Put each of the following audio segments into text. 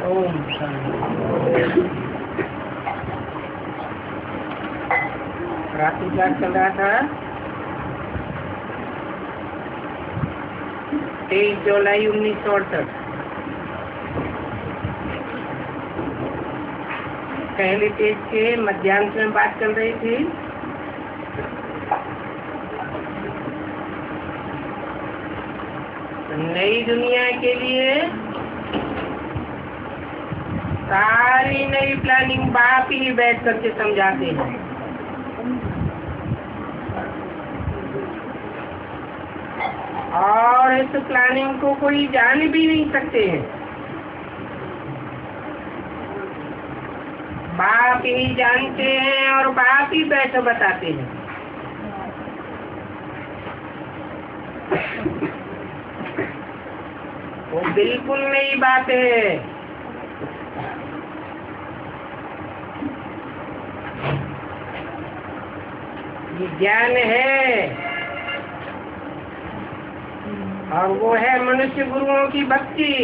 ओम शांति। रात्रि क्या चल रहा था? 23 जुलाई 1968। पहले पेज के मध्यांश में बात चल रही थी। नई दुनिया के लिए सारी नई प्लानिंग बाप ही बैठ करके समझाते हैं। और इस प्लानिंग को कोई जान भी नहीं सकते हैं, बाप ही जानते हैं और बाप ही बैठ बताते हैं। वो बिल्कुल नई बात है। ये ज्ञान है और वो है मनुष्य गुरुओं की भक्ति,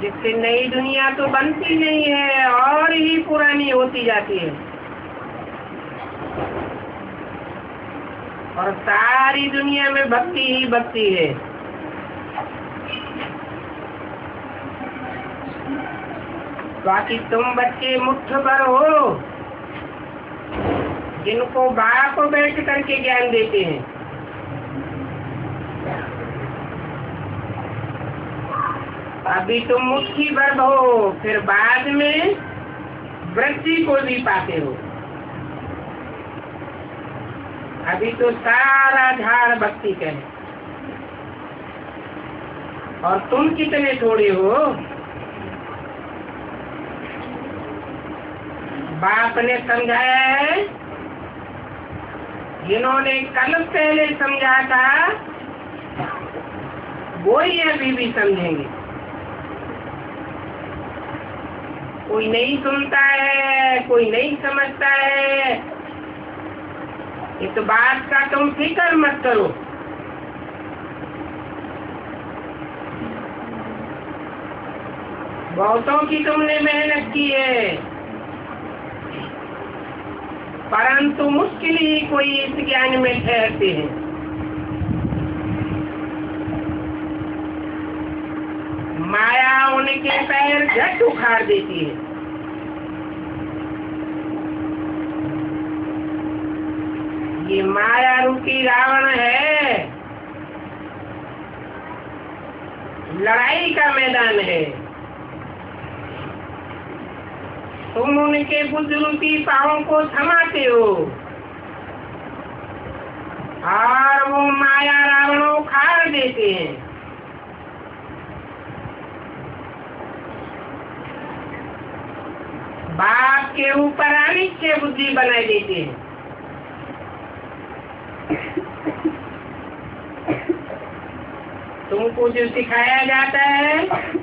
जिससे नई दुनिया तो बनती नहीं है और ही पुरानी होती जाती है। और सारी दुनिया में भक्ति ही भक्ति है। बाकी तुम बच्चे मुट्ठ भर हो जिनको बाप बैठ करके ज्ञान देते हैं। अभी तुम मुट्ठी भर हो, फिर बाद में वृद्धि को भी पाते हो। अभी तो सारा झाड़ भक्ति का है। और तुम कितने थोड़े हो। बाप ने समझाया है, जिन्होंने कल पहले समझा था वो ही अभी भी समझेंगे। कोई नहीं सुनता है, कोई नहीं समझता है, इस बात का तुम फिक्र मत करो। बहुतों की तुमने मेहनत की है, परंतु मुश्किल ही कोई इस ज्ञान में ठहरते हैं। माया उनके पैर झट उखाड़ देती है। ये माया रूपी रावण है, लड़ाई का मैदान है। तुम उनके बुद्ध रूपी पांवों को थमाते हो और वो माया रावण उखाड़ देते हैं। बाप के ऊपर अनिच्छे बुद्धि बनाए देते हैं। तुमको जो सिखाया जाता है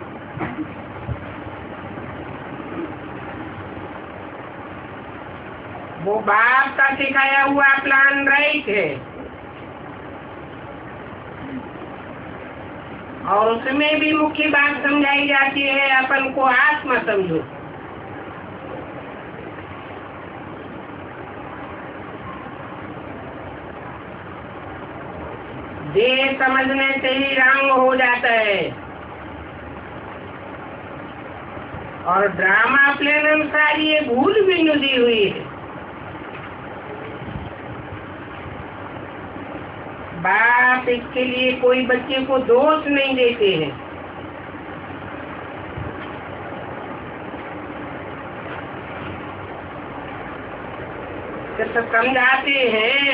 वो बाप का सिखाया हुआ प्लान राइट है, और उसमें भी मुख्य बात समझाई जाती है, अपन को आत्मा समझो। देह समझने से ही रंग हो जाता है, और ड्रामा प्लेन अनुसार ये भूल भी नुदी हुई है। बाप इसके लिए कोई बच्चे को दोष नहीं देते हैं। सिर्फ समझाते हैं।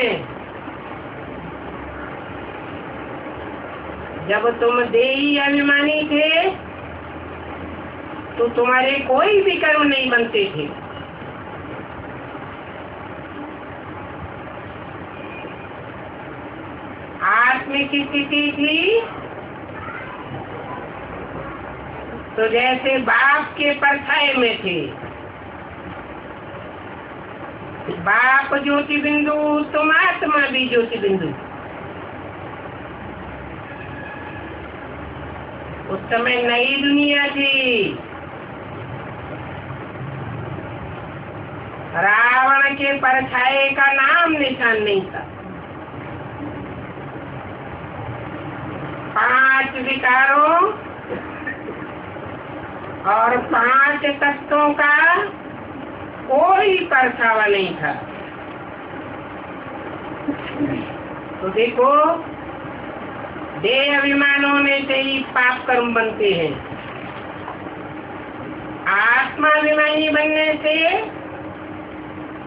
जब तुम देही अभिमानी थे तो तुम्हारे कोई भी कर्म नहीं बनते थे। आत्मिक स्थिति थी तो जैसे बाप के परछाई में थे। बाप ज्योति बिंदु, तुम आत्मा भी ज्योति बिंदु। उस समय नई दुनिया थी। रावण के परछाए का नाम निशान नहीं था। 5 विकारों और 5 तत्वों का कोई परछावा नहीं था। तो देखो, देह अभिमान होने से ही पाप कर्म बनते हैं। आत्माभिमानी बनने से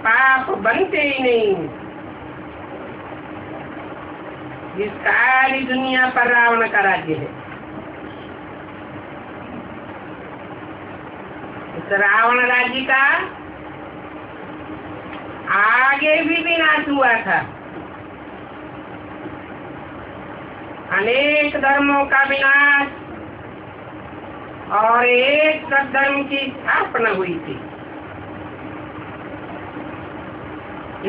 पाप बनते ही नहीं। इस सारी दुनिया पर रावण का राज्य है। इस रावण राज्य का आगे भी विनाश हुआ था। अनेक धर्मों का विनाश और एक सद्धर्म की स्थापना हुई थी।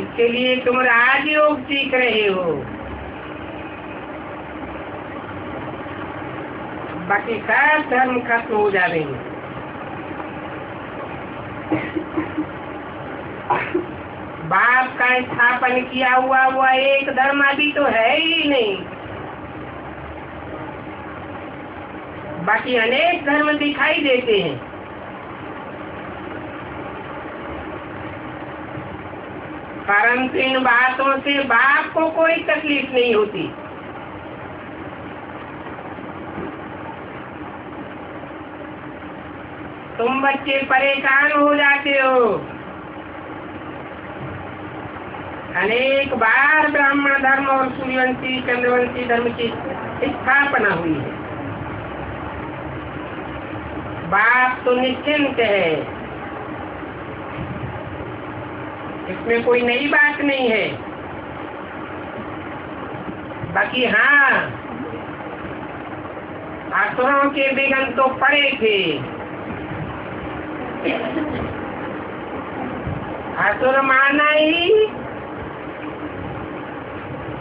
इसके लिए तुम राजयोग सीख रहे हो। बाकी सब धर्म खत्म हो जाएंगे। बाप का स्थापन किया हुआ एक धर्म अभी तो है ही नहीं। बाकी अनेक धर्म दिखाई देते हैं। परंतु इन बातों से बाप को कोई तकलीफ नहीं होती। तुम बच्चे परेशान हो जाते हो। अनेक बार ब्राह्मण धर्म और सूर्यवंशी चंद्रवंशी धर्म की स्थापना हुई है। बाप तो निश्चिंत है, इसमें कोई नई बात नहीं है। बाकी हाँ, असुरों के विघ्न तो पड़े थे। असुर माना ही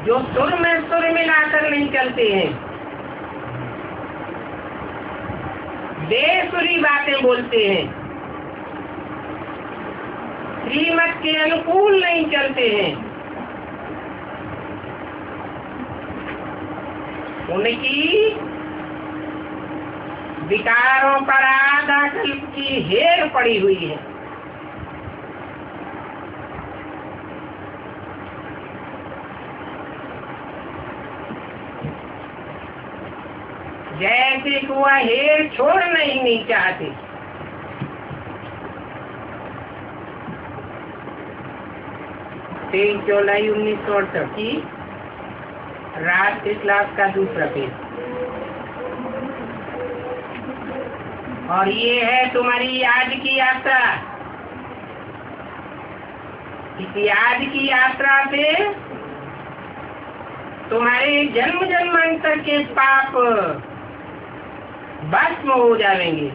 जो सुर में सुर मिलाकर नहीं चलते हैं, बेसुरी बातें बोलते हैं, श्रीमत के अनुकूल नहीं चलते हैं, उनकी विकारों पर आधा कल्प की हेर पड़ी हुई है। जैसे कि वह हेर छोड़ना ही नहीं चाहते। 23 जुलाई 1968 की रात के क्लास का दूसरा पेज। और ये है तुम्हारी आज की यात्रा। इस आज की यात्रा से तुम्हारे जन्म जन्मांतर के पाप भस्म हो जाएंगे।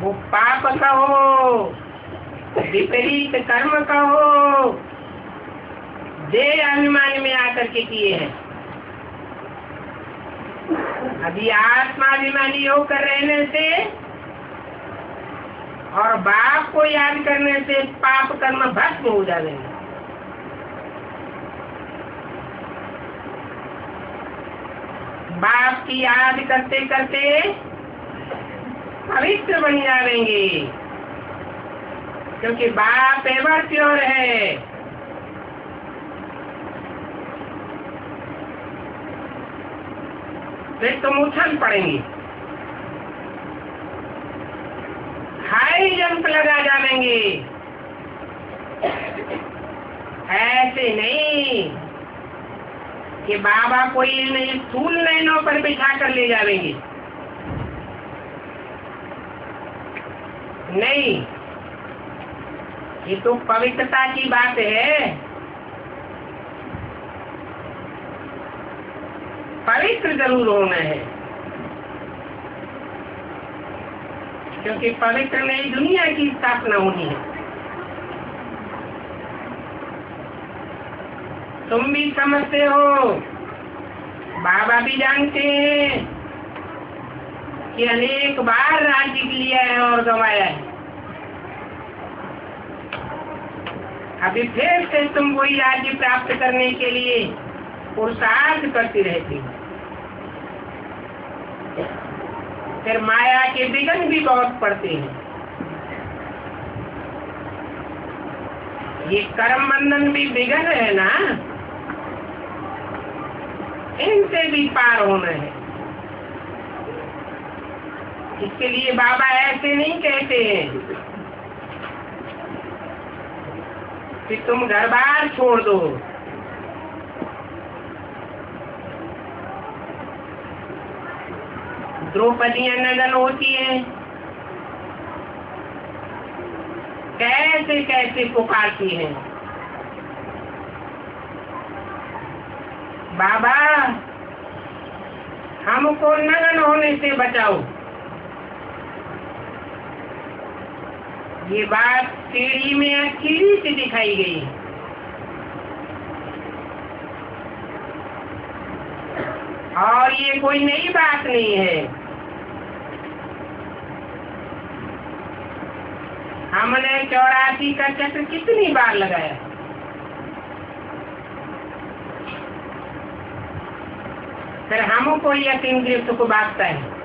वो पाप का हो, विपरीत कर्म का हो, देह अभिमान में आकर के किए हैं। अभी आत्माभिमानी होकर रहने से और बाप को याद करने से पाप कर्म भस्म हो जाएंगे। बाप की याद करते करते पवित्र बन जाएंगे, क्योंकि बाप एवर प्योर है। फिर तुम उछल पड़ेंगे, हाई जंप लगा जाएंगे। ऐसे नहीं कि बाबा कोई स्थूल नैनों पर बिठा कर ले जाएंगे। नहीं, ये तो पवित्रता की बात है। पवित्र जरूर होना है, क्योंकि पवित्र नई दुनिया की स्थापना होनी है। तुम भी समझते हो बाबा भी जानते हैं कि अनेक बार राज्य लिया है और गंवाया है। अभी फिर से तुम वही राज्य प्राप्त करने के लिए पुरुषार्थ करती रहती हो। फिर माया के विघ्न भी बहुत पड़ते हैं। ये कर्म बंधन भी विघ्न है ना, इनसे भी पार होना है। इसके लिए बाबा ऐसे नहीं कहते हैं कि तुम घर बार छोड़ दो। द्रौपदी नंदन होती है, कैसे कैसे पुकारती हैं, बाबा हमको नग्न होने से बचाओ। ये बात सीढ़ी में अखीरी से दिखाई गई। और ये कोई नई बात नहीं है। हमने 84 का चक्र कितनी बार लगाया। फिर हमको यह गिरफ्त को बांटता है।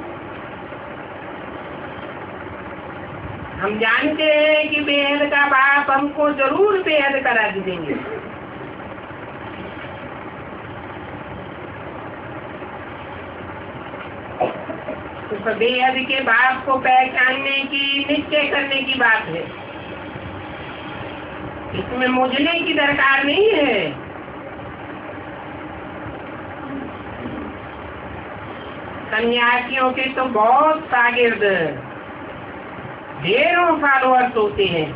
हम जानते हैं कि बेहद का बाप हमको जरूर बेहद करा देंगे। तो बेहद के बाप को पहचानने की, निश्चय करने की बात है। इसमें मुझने की दरकार नहीं है। सन्यासियों के तो बहुत शागिर्द, ढेरों फॉलोअर्स होते हैं।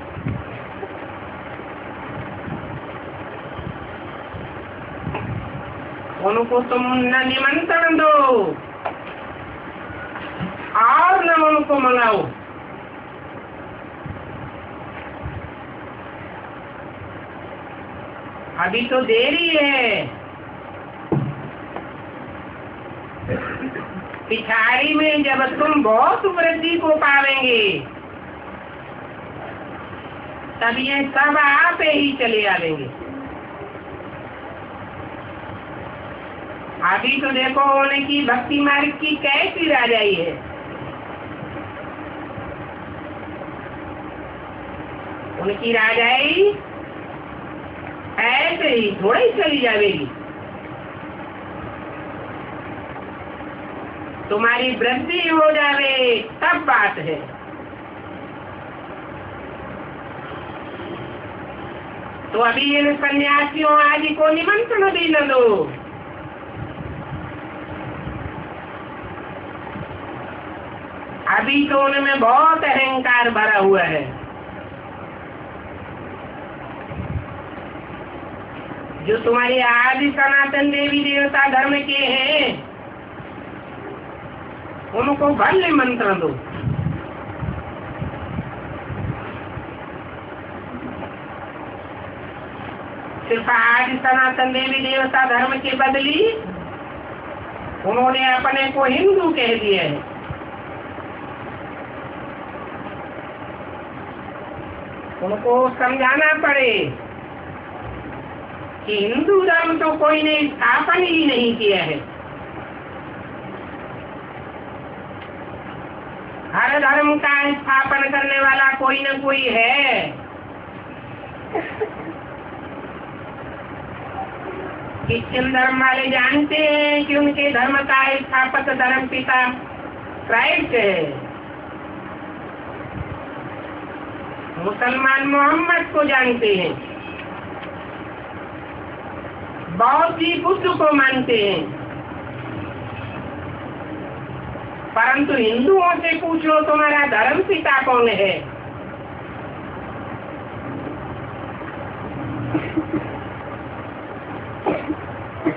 उनको तुम न निमंत्रण दो और न उनको मनाओ। अभी तो देरी है। पिछाड़ी में जब तुम बहुत वृद्धि को पावेंगे तब ये सब आप ही चले आवेंगे। अभी तो देखो उनकी भक्ति मार्ग की कैसी राजाई है। उनकी राजाई ऐसे ही थोड़ा ही चली जाएगी। तुम्हारी वृद्धि हो जावे तब बात है। तो अभी इन सन्यासियों आदि को निमंत्रण भी न दो। अभी तो उनमें बहुत अहंकार भरा हुआ है। जो तुम्हारे आदि सनातन देवी देवता धर्म के हैं उनको भल निमंत्रण दो। सिर्फ आदि सनातन देवी देवता धर्म के बदली उन्होंने अपने को हिंदू कह दिया है। उनको समझाना पड़े कि हिंदू धर्म तो कोई ने स्थापन ही नहीं किया है। हर धर्म का स्थापन करने वाला कोई न कोई है। क्रिश्चियन धर्म वाले जानते हैं कि उनके धर्म का स्थापक धर्म पिता क्राइस्ट है। मुसलमान मोहम्मद को जानते हैं। बौद्ध बुद्ध को मानते हैं। परंतु हिंदुओं से पूछो तुम्हारा धर्म पिता कौन है।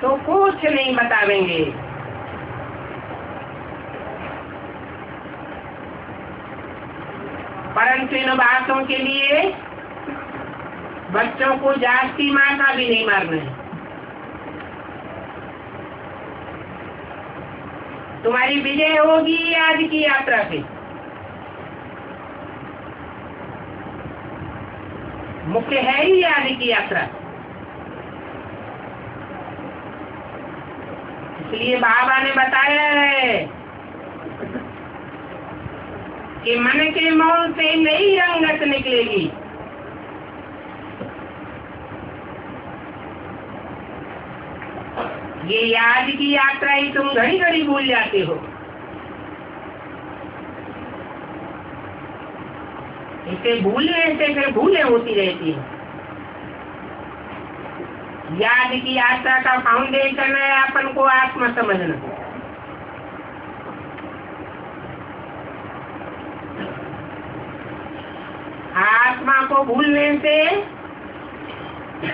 तो कुछ नहीं बतावेंगे। परंतु इन बातों के लिए बच्चों को जाति माता भी नहीं मारना है। तुम्हारी विजय होगी आज की यात्रा से। मुख्य है ही आज की यात्रा। इसलिए बाबा ने बताया है कि मन के मौन से नई रंगत निकलेगी। ये आज की यात्रा ही तुम घड़ी घड़ी भूल जाते हो। इसे भूलने से फिर भूलें होती रहती है। याद की यात्रा का फाउंडेशन है अपन को आत्मा समझना। आत्मा को भूलने से,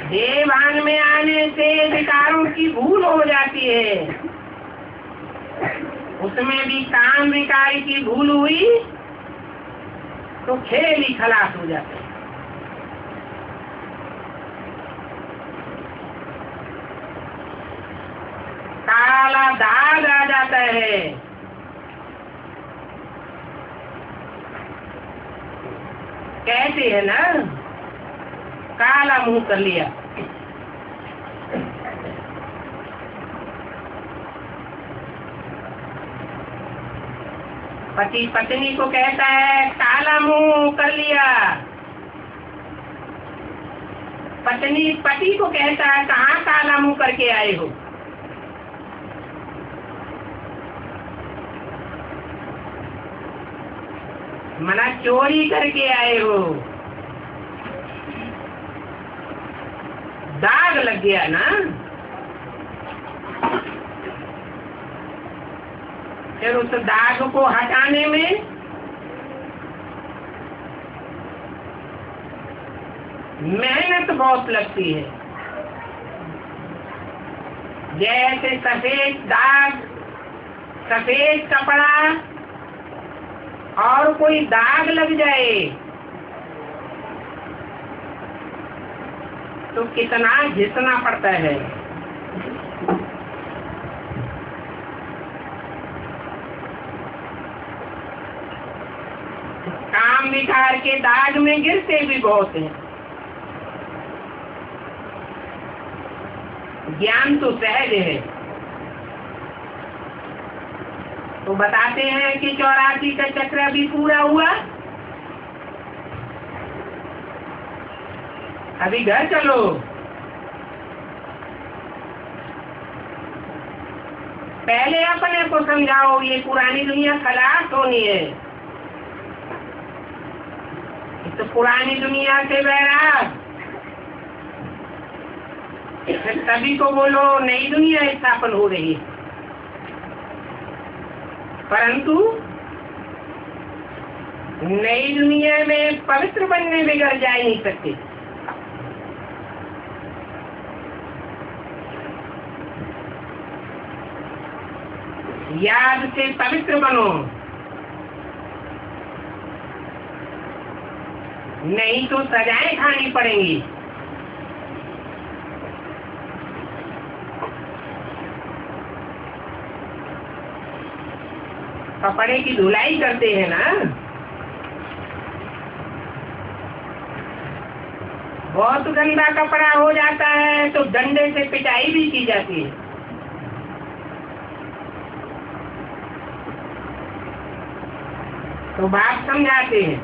देवान में आने से विकारों की भूल हो जाती है। उसमें भी काम विकार की भूल हुई तो खेल ही खलास हो जाता है। काला दाग आ जाता है। कहते हैं ना, काला मुंह कर लिया। पति पत्नी को कहता है काला मुंह कर लिया। पत्नी पति को कहता है कहाँ काला मुंह करके आए हो। मना चोरी करके आए हो। दाग लग गया ना। फिर उस दाग को हटाने में मेहनत बहुत लगती है। जैसे सफेद दाग, सफेद कपड़ा और कोई दाग लग जाए तो कितना घिसना पड़ता है। काम विकार के दाग में गिरते भी बहुत हैं। ज्ञान तो सहज है। तो बताते हैं कि 84 का चक्र अभी पूरा हुआ। अभी घर चलो। पहले अपने को समझाओ ये पुरानी दुनिया खलास होनी है। तो पुरानी दुनिया से बैराग, सभी को बोलो नई दुनिया स्थापन हो रही है। परंतु नई दुनिया में पवित्र बनने बगैर जा नहीं सकते। याद से पवित्र बनो, नहीं तो सजाएं खानी पड़ेंगी। कपड़े की धुलाई करते हैं ना, बहुत गंदा कपड़ा हो जाता है तो डंडे से पिटाई भी की जाती है। तो बाप समझाते हैं,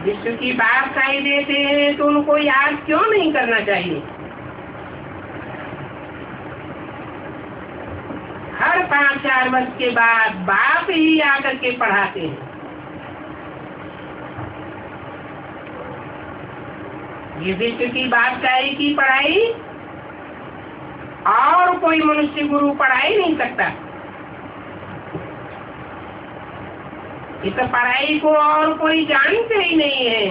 विश्व की बात साई देते हैं तो उनको याद क्यों नहीं करना चाहिए। हर 5-4 वर्ष के बाद बाप ही आकर के पढ़ाते हैं। ये विश्व की बादशाही की पढ़ाई और कोई मनुष्य गुरु पढ़ाई नहीं सकता। इस पढ़ाई को और कोई जानते ही नहीं है।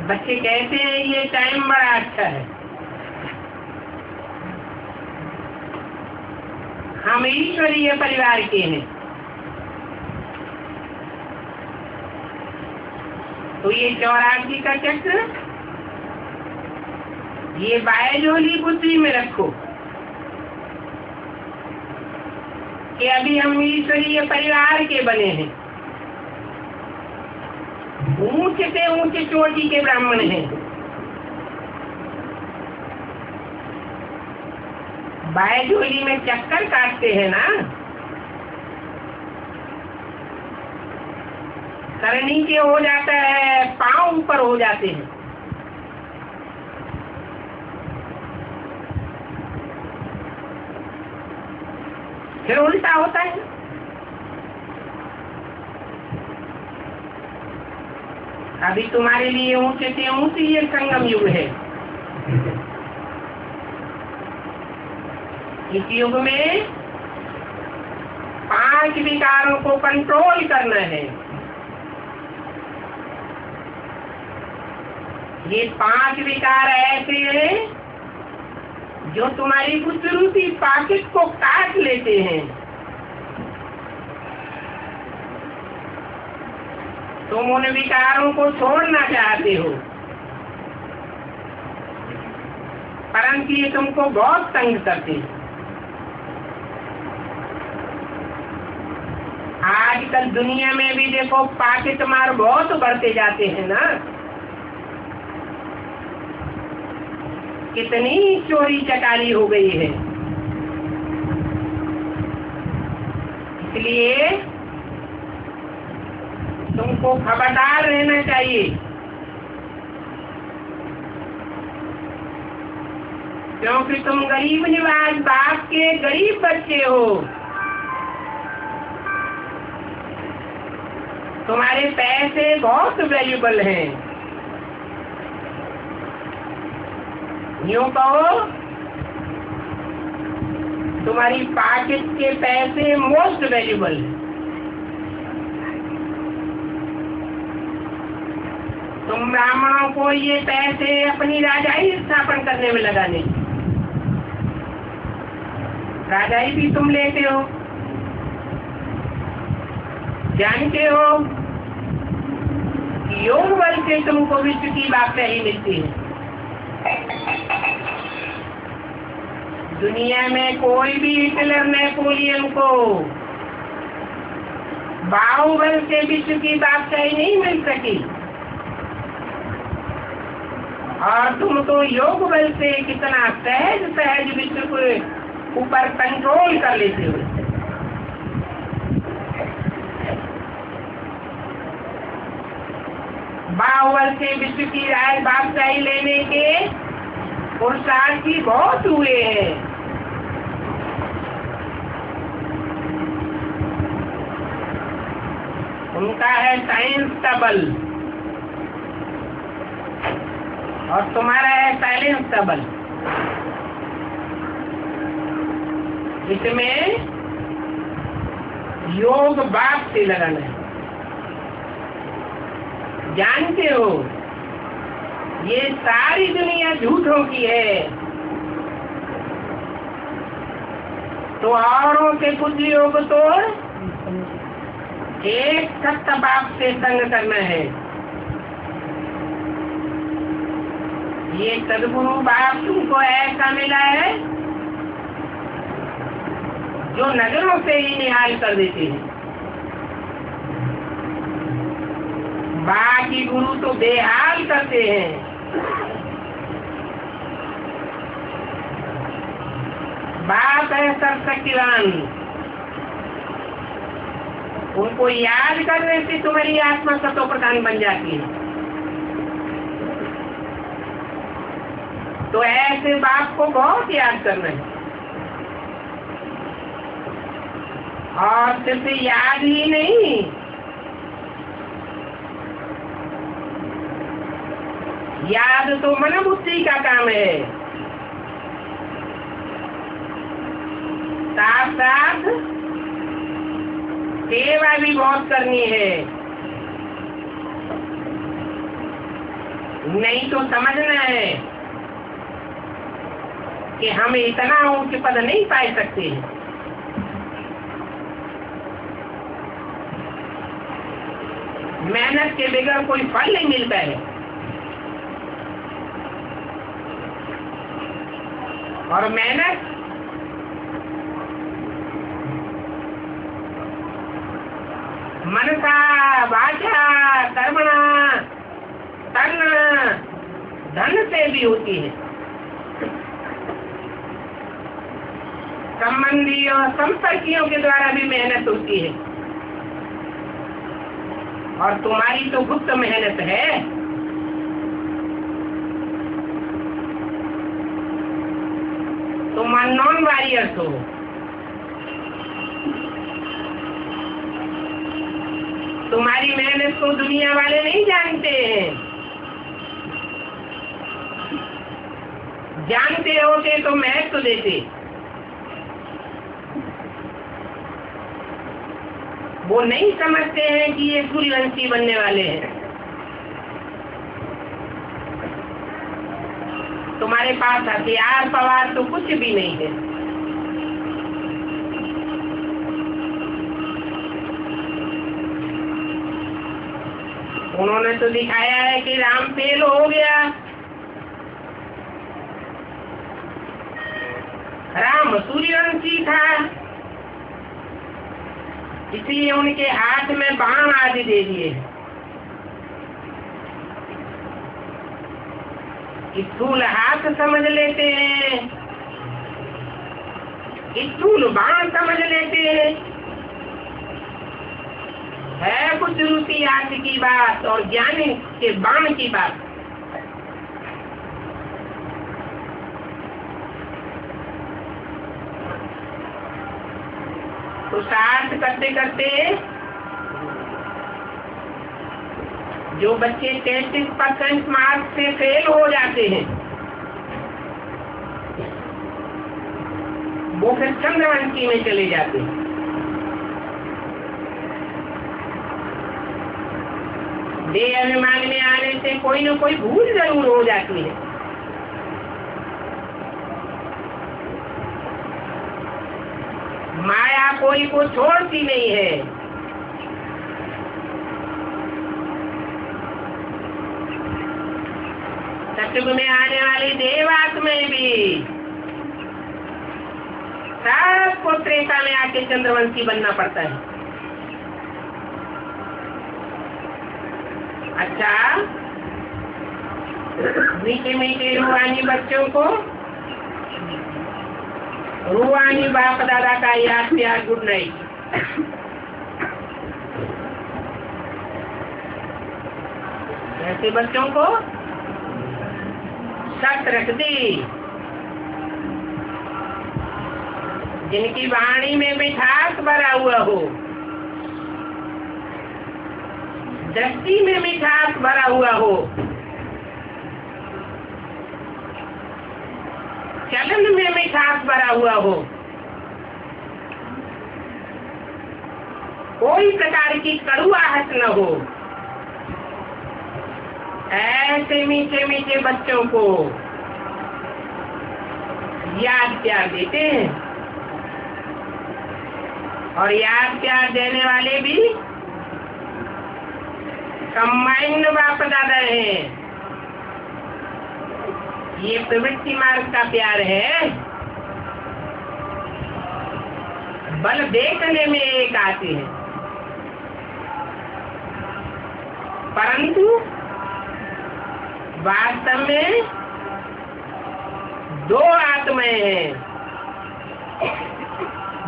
बच्चे कहते हैं ये टाइम बड़ा अच्छा है। हम ईश्वरीय परिवार के हैं, तो ये 84 का चक्र ये बायजोली बुद्धि में रखो कि अभी हम ईश्वरीय परिवार के बने हैं, ऊंचे से ऊंचे चोटी के ब्राह्मण हैं। बायजोली में चक्कर काटते हैं ना, सर नीचे हो जाता है, पांव ऊपर हो जाते हैं। फिर उल्टा होता है। अभी तुम्हारे लिए ऊंचे से ऊंची ये संगम युग है। इस युग में 5 विकारों को कंट्रोल करना है। ये 5 विकार ऐसे हैं जो तुम्हारी बुद्धि पाकिट को काट लेते हैं। तुम उन विकारों को छोड़ना चाहते हो, परंतु ये तुमको बहुत तंग करते हैं। आजकल दुनिया में भी देखो पाकिट मार बहुत बढ़ते जाते हैं ना। कितनी चोरी चकारी हो गई है। इसलिए तुमको खबरदार रहना चाहिए। क्योंकि तुम गरीब निवाज बाप के गरीब बच्चे हो। तुम्हारे पैसे बहुत वैल्यूबल हैं। यूं कहो, तुम्हारी पाकिट के पैसे मोस्ट वैल्यूबल है। तुम ब्राह्मणों को ये पैसे अपनी राजाई स्थापन करने में लगाने। राजाई भी तुम लेते हो, जानते हो कि योग बल से तुमको विश्व की बादशाही मिलती है। दुनिया में कोई भी हिटलर नेपोलियन को बाहुबल से विश्व की बादशाही नहीं मिल सकी, और तुम तो योग बल से कितना सहज सहज विश्व के ऊपर कंट्रोल कर लेते हो। बाहुबल से विश्व की राज बादशाही लेने के पुरुषार्थी बहुत हुए हैं। उनका है साइंस का बल और तुम्हारा है साइलेंस का बल। इसमें योग बाप से लगाना है। जानते हो ये सारी दुनिया झूठों की है, तो औरों के बुद्धियों को तो एक सत्ता बाप से संग करना है। ये सदगुरु बाप तुमको ऐसा मिला है जो नजरों से ही निहाल कर देते हैं। बाकी गुरु तो बेहाल करते हैं। बाप है सर्वशक्तिवान, उनको याद करने से तुम्हारी आत्मा सतो प्रधान बन जाती है। तो ऐसे बाप को बहुत याद करना है, और सिर्फ याद ही नहीं, याद तो मन बुद्धि का काम है, साथ साथ सेवा भी बहुत करनी है। नहीं तो समझना है कि हम इतना ऊंच पद नहीं पा सकते। मेहनत के बगैर कोई फल नहीं मिलता है। और मेहनत मनसा वाचा कर्मणा तन धन से भी होती है। संबंधी और संपर्कियों के द्वारा भी मेहनत होती है। और तुम्हारी तो गुप्त मेहनत है। तुम अननोन वॉरियर्स हो। तुम्हारी मेहनत को दुनिया वाले नहीं जानते हैं। जानते होते तो महत्व देते। वो नहीं समझते हैं कि ये सूर्यवंशी बनने वाले हैं। तुम्हारे पास हथियार सवार तो कुछ भी नहीं है। उन्होंने तो दिखाया है कि राम फेल हो गया। राम सूर्यवंशी था, इसलिए उनके हाथ में बाण आदि दे दिए। स्थूल हाथ समझ लेते हैं, स्थूल बाण समझ लेते हैं। है कुछ रूसी हाथ की बात और ज्ञानी के बाण की बात। पुरुषार्थ करते करते जो बच्चे 33% मार्क्स से फेल हो जाते हैं, वो फिर चंद्रवंशी में चले जाते हैं। देह अभिमान में आने से कोई न कोई भूल जरूर हो जाती है। माया कोई को छोड़ती नहीं है। सतयुग में आने वाली देवात्माएं भी सबको त्रेता में आके चंद्रवंशी बनना पड़ता है। अच्छा, मीठे मीठे रूहानी बच्चों को रूहानी बाप दादा का याद प्यार गुड नाइट। ऐसे बच्चों को सख्त रख दी, जिनकी वाणी में मिठास भरा हुआ हो, दृष्टि में मिठास भरा हुआ हो, चलन में मिठास भरा हुआ हो, कोई प्रकार की कड़ुआहट न हो। ऐसे मीठे मीठे बच्चों को याद प्यार देते हैं। और याद प्यार देने वाले भी कंबाइंड बाप दादा हैं। ये प्रवृत्ति मार्ग का प्यार है। बल देखने में एक आते हैं, परंतु वास्तव में दो आत्माएं हैं,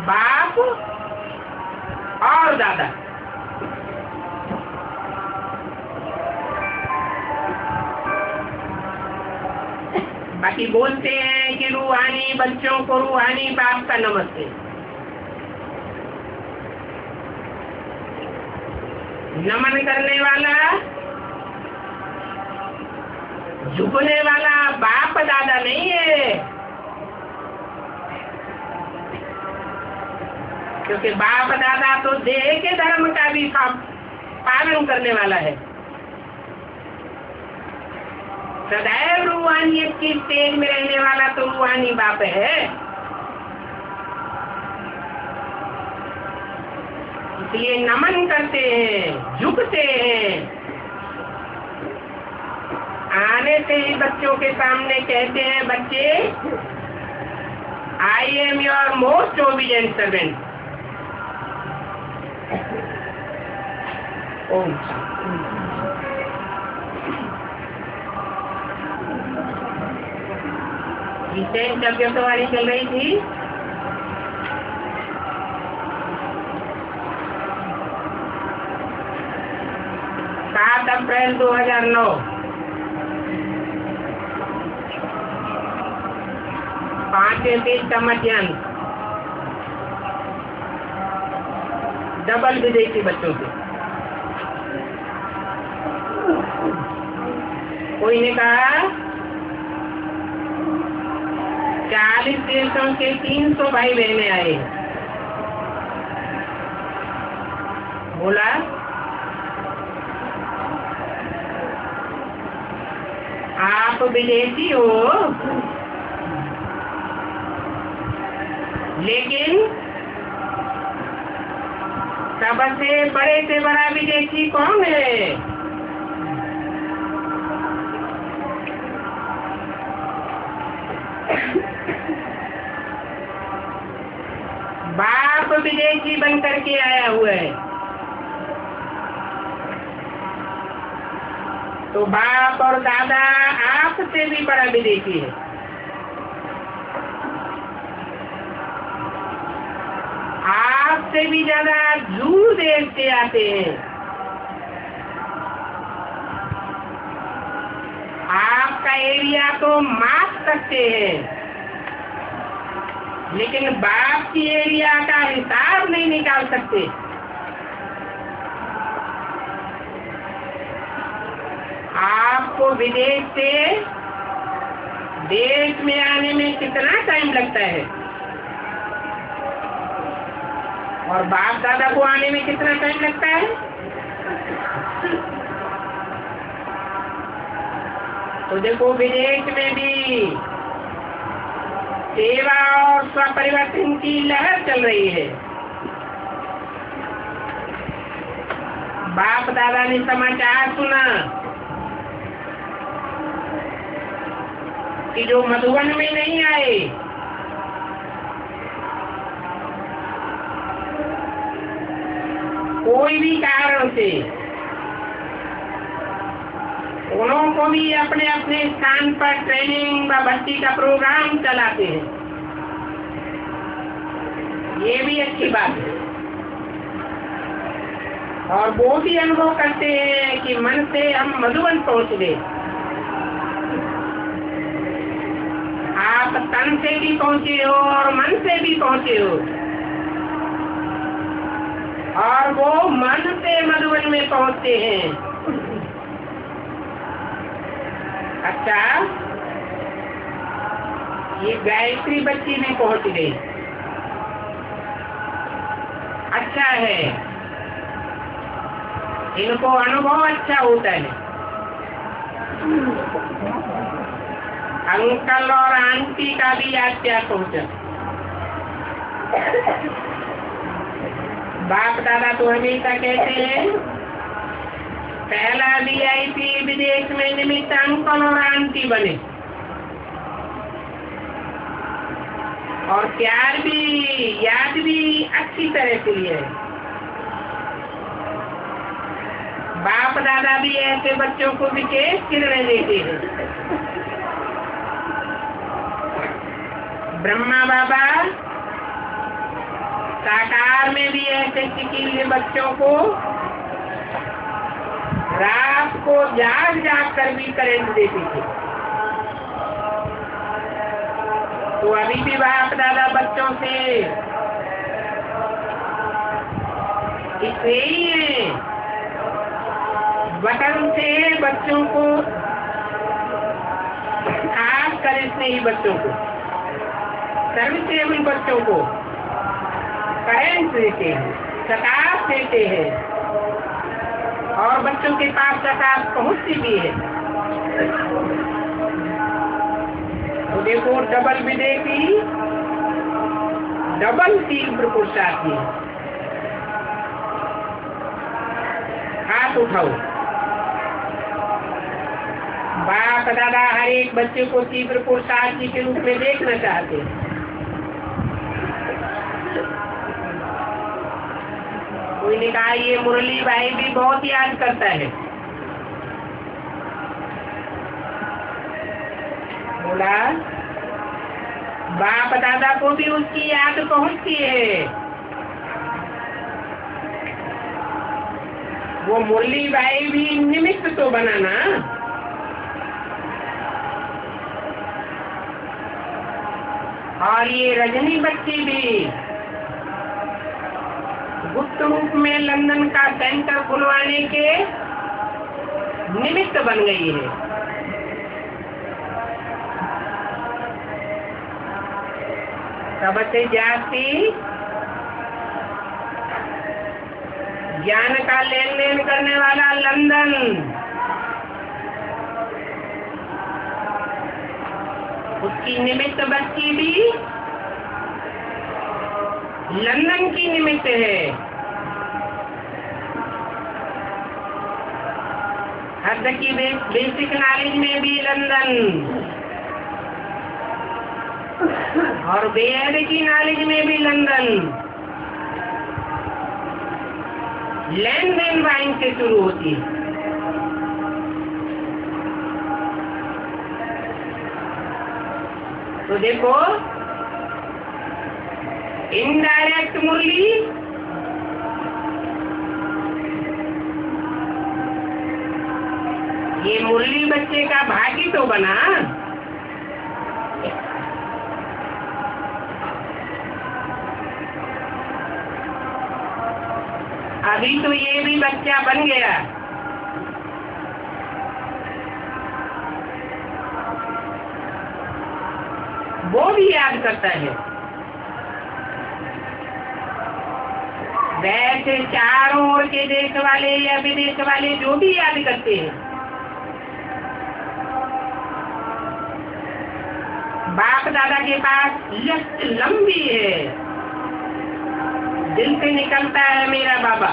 बाप और दादा। बाकी बोलते हैं कि रूहानी बच्चों को रूहानी बाप का नमस्ते। नमन करने वाला, झुकने वाला बाप दादा नहीं है, क्योंकि बाप दादा तो देह के धर्म का भी पालन करने वाला है। सदैव रूहानियत की स्टेज में रहने वाला तो रूहानी बाप है। इसलिए नमन करते हैं, झुकते हैं। आने से ही बच्चों के सामने कहते हैं, बच्चे I am your most obedient servant. Om Shanti. अव्यक्तवाणी चल रही थी। 7 अप्रैल 2009 5:30 का मध्याह्न डबल विदेशी बच्चों से। कोई ने कहा 40 देशों के 300 भाई बहने आए। बोला आप विदेशी हो, लेकिन सबसे बड़े से बड़ा विदेशी कौन है? बाप विदेशी बन करके आया हुआ है, तो बाप और दादा आपसे भी बड़ा विदेशी है। आपसे भी ज्यादा दूर देश से आते हैं। आपका एरिया तो माप सकते हैं, लेकिन बाप की एरिया का हिसाब नहीं निकाल सकते। आपको विदेश से देश में आने में कितना टाइम लगता है और बाप दादा को आने में कितना टाइम लगता है? तो देखो, विदेश में भी सेवा और स्वपरिवर्तन की लहर चल रही है। बाप दादा ने समाचार सुना कि जो मधुबन में नहीं आए, कोई भी कारण से, उनको भी अपने अपने स्थान पर ट्रेनिंग व भर्ती का प्रोग्राम चलाते हैं। ये भी अच्छी बात है। और वो भी अनुभव करते हैं कि मन से हम मधुबन पहुंच गए। आप तन से भी पहुंचे हो और मन से भी पहुंचे हो, और वो मन से मधुबन में पहुंचते हैं। अच्छा, ये गायत्री बच्ची भी पहुंच गई। अच्छा है, इनको अनुभव अच्छा होता है। अंकल और आंटी का भी आज क्या पहुंचा। बाप दादा तो हमेशा कहते हैं, पहला VIP विदेश में निमित्त अंकल और आंटी बने, और प्यार भी याद भी अच्छी तरह से लिए। बाप दादा भी ऐसे बच्चों को विशेष किरणें देते हैं। ब्रह्मा बाबा साकार में भी ऐसे चिकीले बच्चों को रात को जाग जाग कर भी करंट देते थे। तो अभी भी बाप दादा बच्चों से इससे ही है, बटन से बच्चों को, खास कर स्नेही बच्चों को, सर्विसेबल बच्चों को करंट देते हैं, प्रकाश देते हैं, और बच्चों के पास प्रकाश पहुंचती भी है। तो देखो, डबल विदेशी, डबल तीव्र पुरुषार्थी। हाथ उठाओ। बाप दादा हर एक बच्चे को तीव्र पुरुषार्थी के रूप में देखना चाहते हैं। कोई ने कहा ये मुरली भाई भी बहुत याद करता है। बोला बाप दादा को भी उसकी याद पहुंचती है। वो मुरली भाई भी निमित्त तो बना ना। और ये रजनी बच्ची भी गुप्त रूप में लंदन का सेंटर खुलवाने के निमित्त बन गई है। सबसे जाति ज्ञान का लेन देन करने वाला लंदन, उसकी निमित्त बच्ची भी लंदन की निमित्त है। हद की बेसिक नॉलेज में भी लंदन और बेहद की नॉलेज में भी लंदन। लेन देन वाइन से शुरू होती है। तो देखो इनडायरेक्ट मुरली, ये मुरली बच्चे का भागी तो बना। अभी तो ये भी बच्चा बन गया। वो भी याद करता है। वैसे चारों ओर के देश वाले या विदेश वाले जो भी याद करते हैं, बाप दादा के पास लिस्ट लंबी है। दिल से निकलता है मेरा बाबा,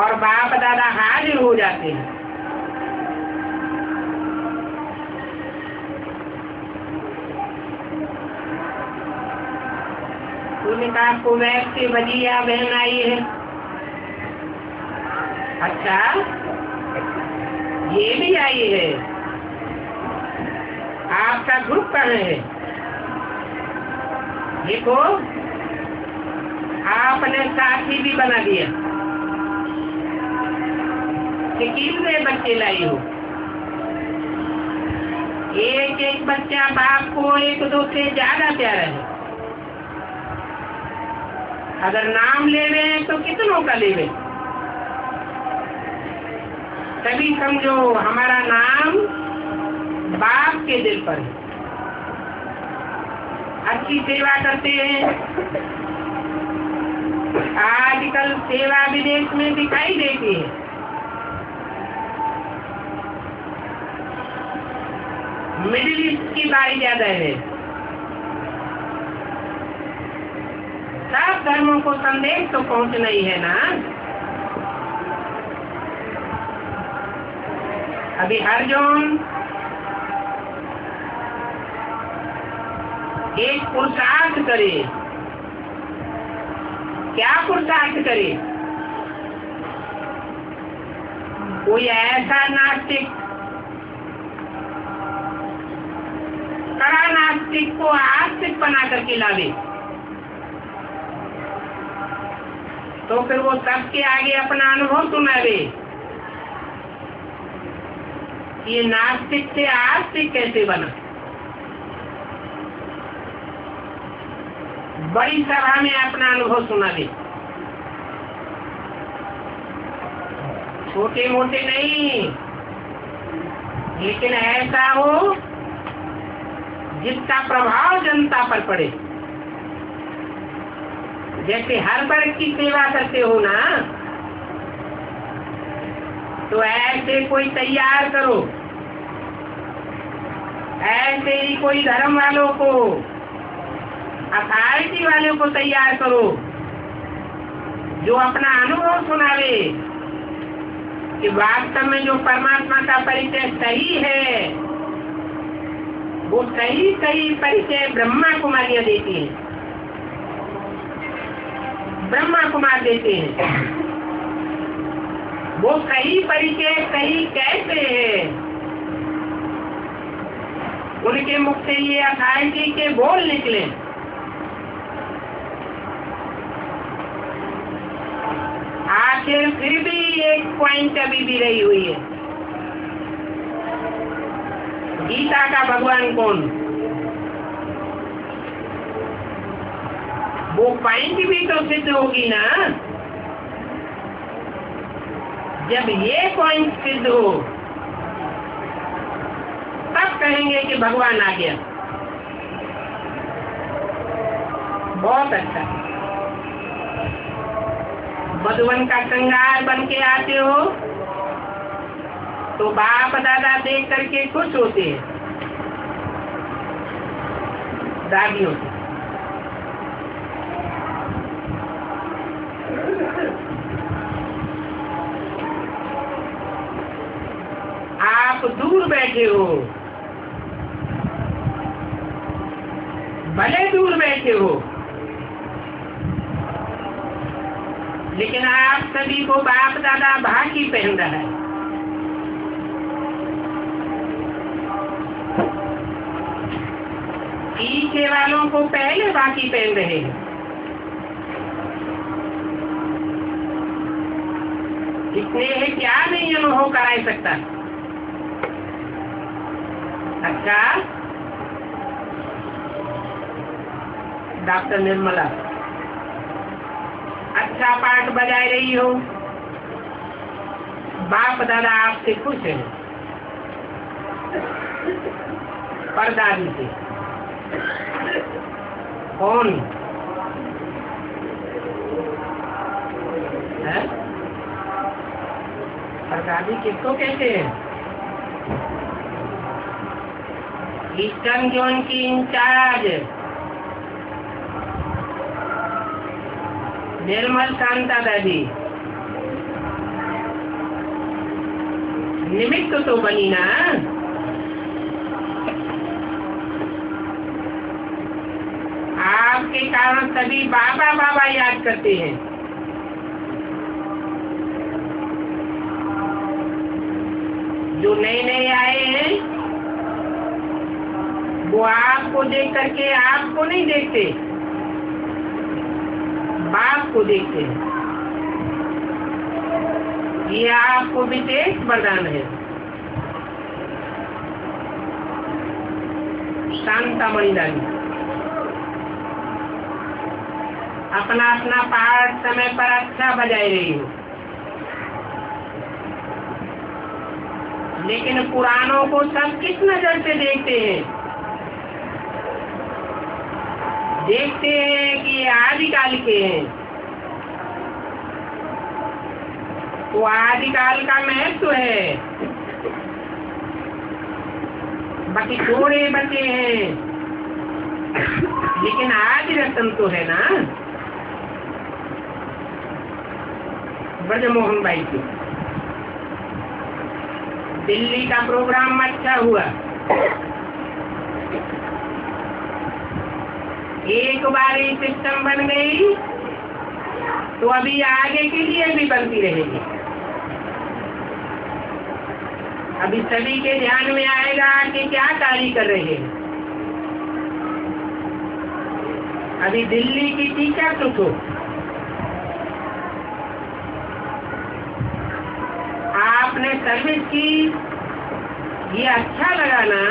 और बाप दादा हाजिर हो जाते हैं। तूने कहा आपको वैब से भजिया बहन आई है। अच्छा, ये भी आई है। आपका ग्रुप कहाँ है? देखो आपने साथी भी बना दिया कि कितने बच्चे लाई हो। एक एक बच्चा बाप को एक दो से ज्यादा प्यारा है। अगर नाम लेवे तो कितनों का लेवे, तभी समझो हमारा नाम बाप के दिल पर है। अच्छी सेवा करते हैं। आजकल सेवा विदेश में दिखाई देती है। मिडिल ईस्ट की बारी ज्यादा है। सब धर्मों को संदेश तो पहुंचना ही है ना। अभी हर जौन एक पुरुषार्थ करे। क्या पुरुषार्थ करे? कोई ऐसा नास्तिक, कड़ा नास्तिक को आस्तिक बना करके लावे, तो फिर वो सबके आगे अपना अनुभव सुनावे। ये नास्तिक से आस्तिक कैसे बना? बड़ी सभा में अपना अनुभव सुनावे, छोटे मोटे नहीं, लेकिन ऐसा हो जिसका प्रभाव जनता पर पड़े। जैसे हर वर्ग की सेवा करते हो ना, तो ऐसे कोई तैयार करो। ऐसे ही कोई धर्म वालों को, अथॉरिटी वालों को तैयार करो, जो अपना अनुभव सुनावे कि वास्तव में जो परमात्मा का परिचय सही है, वो सही सही परिचय ब्रह्मा कुमारियां देती है। ब्रह्मा कुमार देते हैं। वो सही परिचय सही कैसे है? उनके मुख से ये अथॉरिटी के बोल निकले। आखिर फिर भी एक पॉइंट अभी भी रही हुई है। गीता का भगवान कौन? वो पॉइंट भी तो सिद्ध होगी ना। जब ये पॉइंट सिद्ध हो तब कहेंगे कि भगवान आ गया। बहुत अच्छा। मधुवन का श्रृंगार बन के आते हो तो बाप दादा देख करके खुश होते हैं, दादियों से। आप दूर बैठे हो, भले दूर बैठे हो, लेकिन आप सभी को बाप दादा भागी पहन रहा है। पीछे वालों को पहले बाकी पहन रहे हैं। इतने है क्या नहीं अनुभव करा सकता। अच्छा डॉक्टर निर्मला, अच्छा पाठ बजाए रही हो, बाप दादा आपसे खुश है, परदादी से। कौन है? परदादी किसको कहते हैं? ईस्टर्न जोन की इंचार्ज निर्मल शांता दादी। निमित्त तो बनी ना। आपके कारण सभी बाबा बाबा याद करते हैं। जो नए नए आए हैं वो आपको देख करके आपको नहीं देखते, बाप को देखते हैं। ये आपको विशेष वरदान है। शांता मणिदानी अपना अपना पाठ समय पर अच्छा बजाए रही हो, लेकिन पुराणों को सब किस नजर से देखते हैं? देखते हैं कि ये आदिकाल के हैं, तो आदिकाल का महत्व है। बाकी थोड़े बचे हैं, लेकिन आज रतन तो है ना। ब्रजमोहन भाई की दिल्ली का प्रोग्राम अच्छा हुआ। एक बार ये सिस्टम बन गई तो अभी आगे के लिए भी बनती रहेगी। अभी सभी के ध्यान में आएगा कि क्या कार्य कर रहे हैं। अभी दिल्ली की टीचर सुखो, आपने सर्विस की, ये अच्छा लगा ना।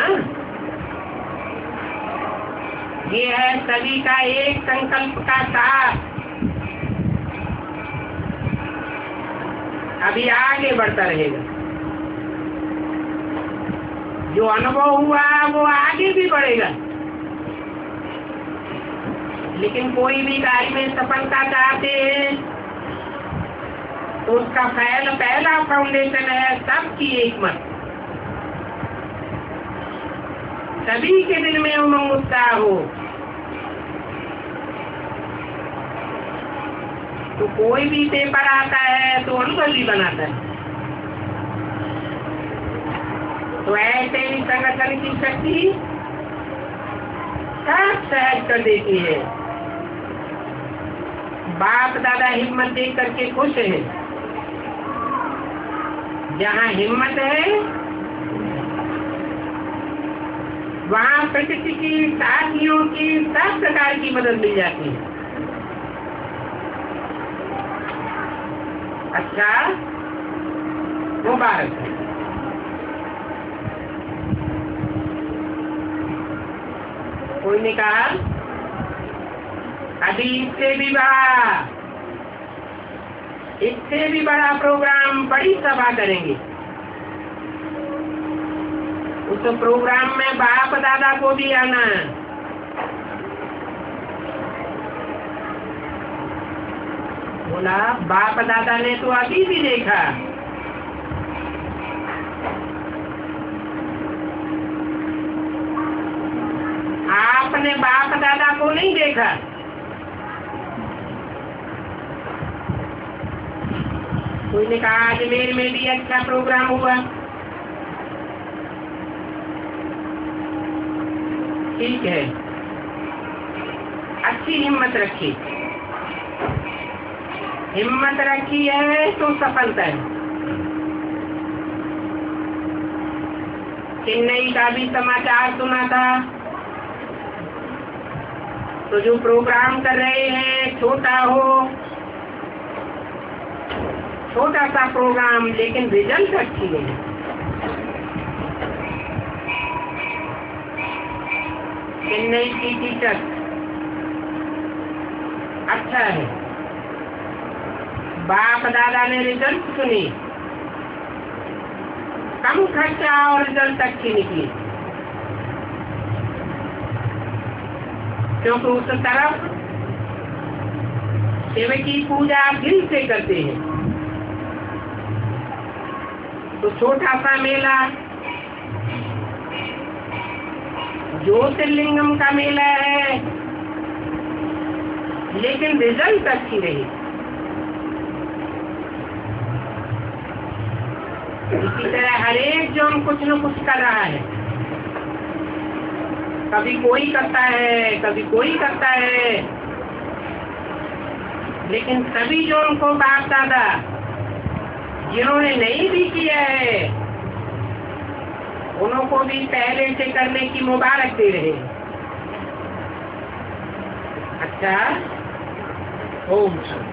ये है सभी का एक संकल्प का साथ। अभी आगे बढ़ता रहेगा। जो अनुभव हुआ वो आगे भी बढ़ेगा। लेकिन कोई भी कार्य में सफलता चाहते हैं तो उसका पहला फाउंडेशन है सबकी एक मत। सभी के दिल में उमंग उत्साह हो तो कोई भी पेपर आता है तो अनुभवी बनाता है। तो ऐसे ही संगठन की शक्ति सब सहज कर देती है। बाप दादा हिम्मत देख करके खुश है। जहाँ हिम्मत है वहाँ प्रकृति की साथियों की सब प्रकार की मदद मिल जाती है। अच्छा, मुबारक है। कोई ने कहा अभी इससे भी बड़ा प्रोग्राम, बड़ी सभा करेंगे। उस प्रोग्राम में बाप दादा को भी आना। बोला बाप दादा ने तो अभी भी देखा, आपने बाप दादा को नहीं देखा। कोई ने कहा अजमेर में भी अच्छा प्रोग्राम हुआ। ठीक है, अच्छी हिम्मत रखी। हिम्मत रखी है तो सफलता है। चेन्नई का भी समाचार सुना था, तो जो प्रोग्राम कर रहे हैं छोटा हो, छोटा सा प्रोग्राम, लेकिन रिजल्ट अच्छी है। चेन्नई की टीचर अच्छा है। बाप दादा ने रिजल्ट सुनी, कम खर्चा और रिजल्ट अच्छी निकली, क्योंकि उस तरफ शिव की पूजा दिल से करते हैं। तो छोटा सा मेला, ज्योतिर्लिंगम का मेला है, लेकिन रिजल्ट अच्छी रही। इसी तरह हर एक जन कुछ न कुछ कर रहा है। कभी कोई करता है, कभी कोई करता है, लेकिन सभी जन को बाप दादा जिन्होंने नहीं भी किया है, उनको भी पहले से करने की मुबारक दे रहे। अच्छा, ओम शांति।